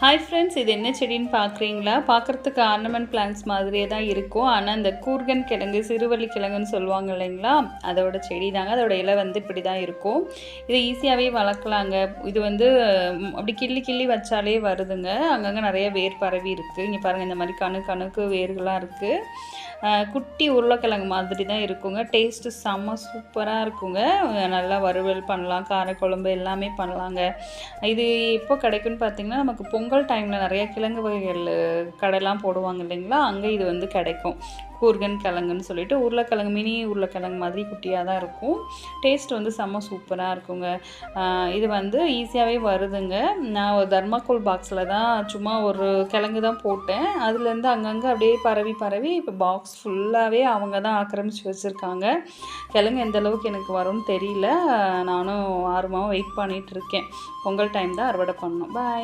Hi friends, இது என்ன செடின்னு பார்க்குறீங்களா? பார்க்குறதுக்கு ஆர்னமெண்ட் பிளான்ட்ஸ் மாதிரியே தான் இருக்கும். ஆனால் இந்த கூர்கன் கிழங்கு, சிறுவள்ளி கிழங்குன்னு சொல்லுவாங்க இல்லைங்களா? அதோட செடி தாங்க. அதோட இலை வந்து இப்படி தான் இருக்கும். இதை ஈஸியாகவே வளர்க்கலாங்க. இது வந்து அப்படி கிள்ளி கிள்ளி வச்சாலே வருதுங்க. அங்கங்கே நிறைய வேர் பரவி இருக்குது. இங்கே பாருங்கள், இந்த மாதிரி கணுக்கு வேர்களாக இருக்குது. குட்டி உருளைக்கிழங்கு மாதிரி தான் இருக்குங்க. டேஸ்ட்டு செம்ம சூப்பராக இருக்குங்க. நல்லா வறுவல் பண்ணலாம், காரக்குழம்பு எல்லாமே பண்ணலாங்க. இது எப்போ கிடைக்குன்னு பார்த்தீங்கன்னா, நமக்கு பொங்கல் டைமில் நிறைய கிழங்கு வகைகள் கடைலாம் போடுவாங்க இல்லைங்களா? அங்கே இது வந்து கிடைக்கும். கூர்கன் கிழங்குன்னு சொல்லிட்டு உருளைக்கிழங்கு, மினி உருளைக்கிழங்கு மாதிரி குட்டியாக தான் இருக்கும். டேஸ்ட் வந்து செம்ம சூப்பராக இருக்குங்க. இது வந்து ஈஸியாகவே வருதுங்க. நான் ஒரு தர்மாக்கோல் பாக்ஸில் தான் சும்மா ஒரு கிழங்கு தான் போட்டேன். அதுலேருந்து அங்கங்கே அப்படியே பரவி இப்போ பாக்ஸ் ஃபுல்லாகவே அவங்க தான் ஆக்கிரமித்து வச்சுருக்காங்க. கிழங்கு எந்த அளவுக்கு எனக்கு வரும்னு தெரியல. நானும் ஆர்வமாக வெயிட் பண்ணிகிட்ருக்கேன். பொங்கல் டைம் தான் அறுவடை பண்ணணும். பாய்.